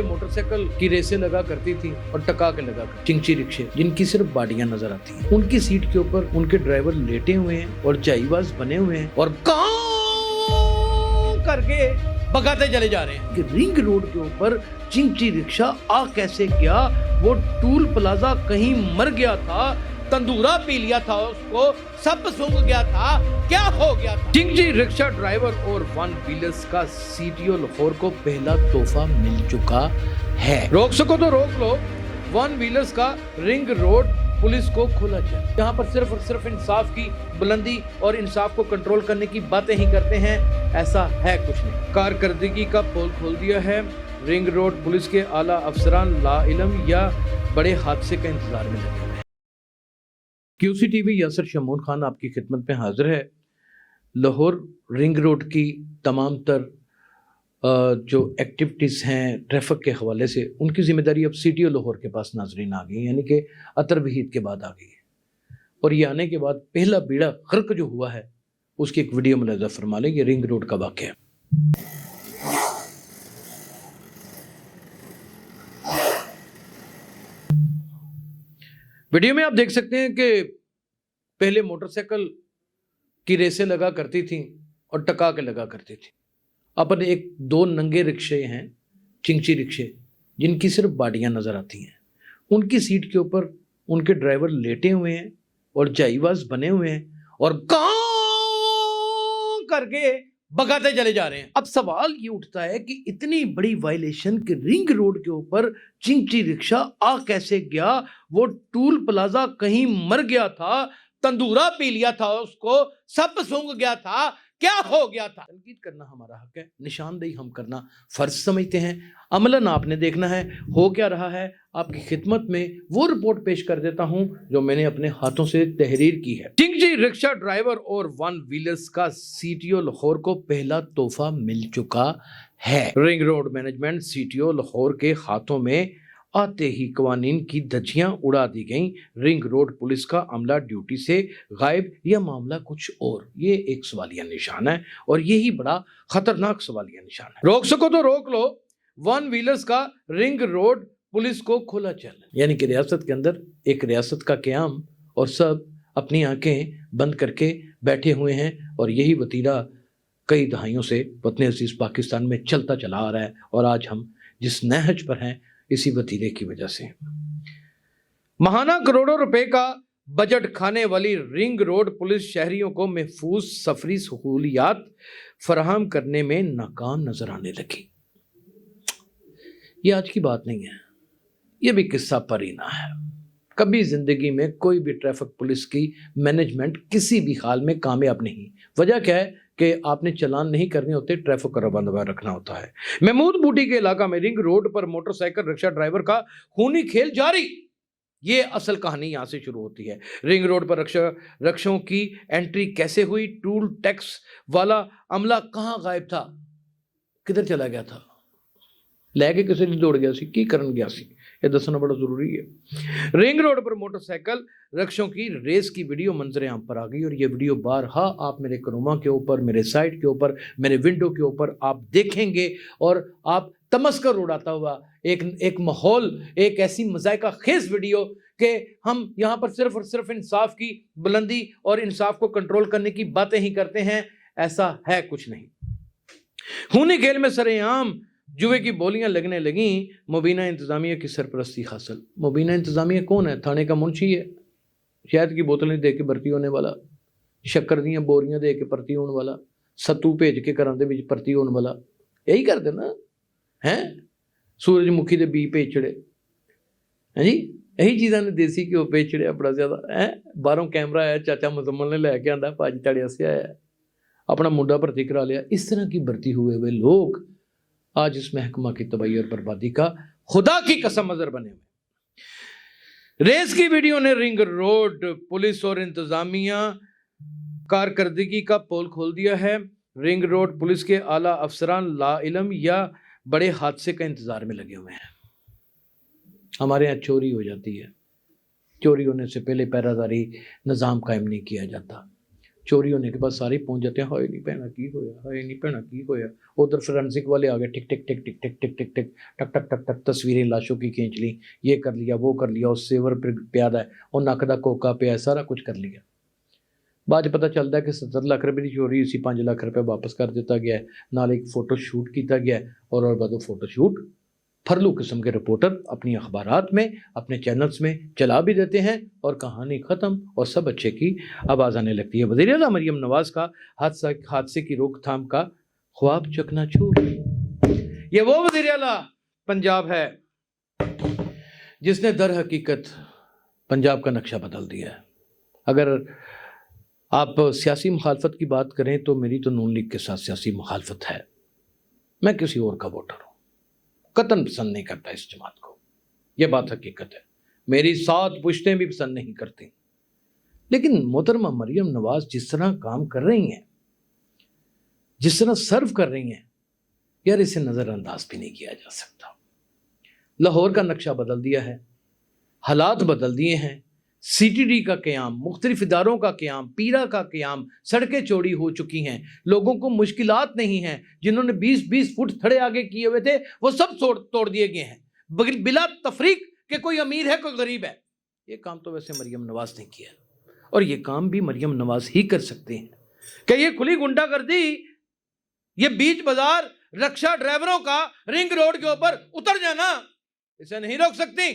पहले मोटरसाइकिल की रेसें लगा करती थी और टका के लगा कर चिंची रिक्शे जिनकी सिर्फ बाडियां नजर आती हैं, उनकी सीट के ऊपर उनके ड्राइवर लेटे हुए हैं और जाईबाज बने हुए हैं और कां करके भगाते चले जा रहे हैं कि रिंग रोड के ऊपर चिंची रिक्शा आ कैसे गया, वो टूल प्लाजा कहीं मर गया था, तंदूरा पी लिया था उसको, सब सूंघ गया था, क्या हो गया था। चिंची रिक्शा ड्राइवर और वन व्हीलर्स का सीटीओ लाहौर को पहला तोहफा मिल चुका है। रोक सको तो रोक लो, वन व्हीलर्स का रिंग रोड पुलिस को खोला जाए। यहाँ पर सिर्फ और सिर्फ इंसाफ की बुलंदी और इंसाफ को कंट्रोल करने की बातें ही करते हैं, ऐसा है कुछ नहीं। कारकर्दगी का पोल खोल दिया है। रिंग रोड पुलिस के आला अफसरान ला इलम या बड़े हादसे का इंतजार में लगे हुए हैं। क्यूसी टीवी यासर शमून खान आपकी खिदमत में हाजिर है। लाहौर रिंग रोड की तमाम तर जो एक्टिविटीज़ हैं ट्रैफिक के हवाले से, उनकी जिम्मेदारी अब सीटीओ लाहौर के पास नाजरीन आ गई, यानी कि अतर वहीद के बाद आ गई है। और ये आने के बाद पहला बीड़ा गर्क जो हुआ है उसकी एक वीडियो मुलाज़ा फरमा लें। ये रिंग रोड का वाक़या। वीडियो में आप देख सकते हैं कि पहले मोटरसाइकिल की रेसें लगा करती थी और टका के लगा करती थी। अपन एक दो नंगे रिक्शे हैं, चिंची रिक्शे जिनकी सिर्फ बाडियां नजर आती हैं, उनकी सीट के ऊपर उनके ड्राइवर लेटे हुए हैं और जाईबाज बने हुए हैं और कां करके भगाते चले जा रहे हैं। अब सवाल ये उठता है कि इतनी बड़ी वायलेशन के रिंग रोड के ऊपर चिंची रिक्शा आ कैसे गया, वो टूल प्लाजा कहीं मर गया था, तंदूरा पी लिया था उसको, सब सूंघ गया था, क्या हो गया था। तनकीद करना हमारा हक है, निशानदेही हम करना फर्ज समझते हैं। अमलन आपने देखना है हो क्या रहा है। आपकी खिदमत में वो रिपोर्ट पेश कर देता हूं जो मैंने अपने हाथों से तहरीर की है। चिंची रिक्शा ड्राइवर और वन व्हीलर्स का सीटीओ लाहौर को पहला तोहफा मिल चुका है। Ring road management CTO Lahore के हाथों में आते ही कवानीन की धज्जियां उड़ा दी गईं। रिंग रोड पुलिस का अमला ड्यूटी से गायब या मामला कुछ और, ये एक सवालिया निशान है और यही बड़ा खतरनाक सवालिया निशान है। रोक सको तो रोक लो, वन व्हीलर्स का रिंग रोड पुलिस को खोला चैलेंज। यानी कि रियासत के अंदर एक रियासत का क़याम और सब अपनी आंखें बंद करके बैठे हुए हैं और यही वतीरा कई दहाइयों से वतन अजीज पाकिस्तान में चलता चला आ रहा है। और आज हम जिस नहज पर हैं इसी वतीरे की वजह से। महाना करोड़ों रुपए का बजट खाने वाली रिंग रोड पुलिस शहरियों को महफूज सफरी सहूलियात फराहम करने में नाकाम नजर आने लगी। ये आज की बात नहीं है, ये भी किस्सा परीना है। कभी जिंदगी में कोई भी ट्रैफिक पुलिस की मैनेजमेंट किसी भी हाल में कामयाब नहीं। वजह क्या है कि आपने चलान नहीं करने होते, ट्रैफिक का रबंदवा रखना होता है। महमूद बूटी के इलाका में रिंग रोड पर मोटरसाइकिल रिक्शा ड्राइवर का खूनी खेल जारी। ये असल कहानी यहाँ से शुरू होती है। रिंग रोड पर रिक्शों की एंट्री कैसे हुई, टूल टैक्स वाला अमला कहाँ गायब था, किधर चला गया था, लैके किसी ने दौड़ गया सी, की करन गया सी, ये दसना बड़ा जरूरी है। रिंग रोड पर मोटरसाइकिल रिक्शों की रेस की वीडियो मंजर आम पर आ गई और ये वीडियो बारहा आप मेरे क्रोमा के ऊपर, मेरे साइट के ऊपर, मेरे विंडो के ऊपर आप देखेंगे और आप तमस्कर उड़ाता हुआ एक माहौल, एक ऐसी मज़ाइका खेज वीडियो कि हम यहाँ पर सिर्फ और सिर्फ इंसाफ की बुलंदी और इंसाफ को कंट्रोल करने की बातें ही करते हैं, ऐसा है कुछ नहीं। खूनी खेल में सरेआम जुए की बोलियां लगने लगी। मुबीना इंतजामिया की सरपरस्ती हासिल। मुबीना इंतजामिया कौन है? थाने का मुंशी है। शहद की बोतलें दे के भर्ती होने वाला, शक्कर दियां बोरियां दे के भर्ती होने वाला, सत्तू भेज के घरों दे विच भर्ती होने वाला, यही कर देना है। सूरजमुखी के बी भेज छड़े है जी, यही चीज़ों ने देसी घ्यो भेज छड़िया बड़ा ज्यादा है। बाहरों कैमरा आया, चाचा मुजम्मल ने लैके आंदा भाजी ताड़े से आया, अपना मुंडा भर्ती करा लिया। इस तरह की भर्ती हुए हुए लोग आज इस महकमा की तबाही और बर्बादी का खुदा की कसम अजर बने हुए। रेस की वीडियो ने रिंग रोड पुलिस और इंतजामिया कारकर्दगी का पोल खोल दिया है। रिंग रोड पुलिस के आला अफसरान ला इलम या बड़े हादसे का इंतजार में लगे हुए हैं। हमारे यहाँ चोरी हो जाती है, चोरी होने से पहले पहरादारी निज़ाम कायम नहीं किया जाता। چوری ہونے کے بعد سارے پہنچ جاتے ہیں، ہائے نہیں بہنا کی ہویا، ہائے نہیں بہنا کی ہویا. ادھر فورینسک والے آ گئے، ٹک ٹک ٹک ٹک ٹک ٹک ٹک ٹک ٹک ٹک ٹک ٹک تصویریں لاشوں کی کھینچ لی، یہ کر لیا وہ کر لیا، اس سیور پہ پیاد ہے، اور نک دا کوکا پہ ہے، سارا کچھ کر لیا. بعد پتہ چلتا ہے کہ 70 لاکھ روپے کی چوری اسی 5 لاکھ روپے واپس کر دیتا گیا ہے، نال ایک فوٹو شوٹ کیتا گیا ہے، اور بعد وہ فوٹو شوٹ پھرلو قسم کے رپورٹر اپنی اخبارات میں اپنے چینلز میں چلا بھی دیتے ہیں، اور کہانی ختم اور سب اچھے کی آواز آنے لگتی ہے. وزیر اعلیٰ مریم نواز کا حادثے کی روک تھام کا خواب چکنا چور. یہ وہ وزیر اعلیٰ پنجاب ہے جس نے در حقیقت پنجاب کا نقشہ بدل دیا ہے. اگر آپ سیاسی مخالفت کی بات کریں تو میری تو نون لیگ کے ساتھ سیاسی مخالفت ہے، میں کسی اور کا ووٹر ہوں، قطعاً پسند نہیں کرتا اس جماعت کو، یہ بات حقیقت ہے، میری 7 پشتیں بھی پسند نہیں کرتی. لیکن محترمہ مریم نواز جس طرح کام کر رہی ہیں، جس طرح سرو کر رہی ہیں، یار اسے نظر انداز بھی نہیں کیا جا سکتا. لاہور کا نقشہ بدل دیا ہے، حالات بدل دیے ہیں، سی ٹی ڈی کا قیام، مختلف اداروں کا قیام، پیرا کا قیام، سڑکیں چوڑی ہو چکی ہیں، لوگوں کو مشکلات نہیں ہیں، جنہوں نے 20-20 فٹ تھڑے آگے کیے ہوئے تھے وہ سب توڑ دیے گئے ہیں، بلا تفریق کہ کوئی امیر ہے کوئی غریب ہے. یہ کام تو ویسے مریم نواز نے کیا، اور یہ کام بھی مریم نواز ہی کر سکتے ہیں. کہ یہ کھلی گنڈا گردی، یہ بیچ بازار رکشہ ڈرائیوروں کا رنگ روڈ کے اوپر اتر جانا، اسے نہیں روک سکتی.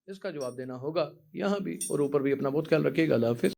اس کا جواب دینا ہوگا یہاں بھی اور اوپر بھی. اپنا بہت خیال رکھیے گا. اللہ حافظ.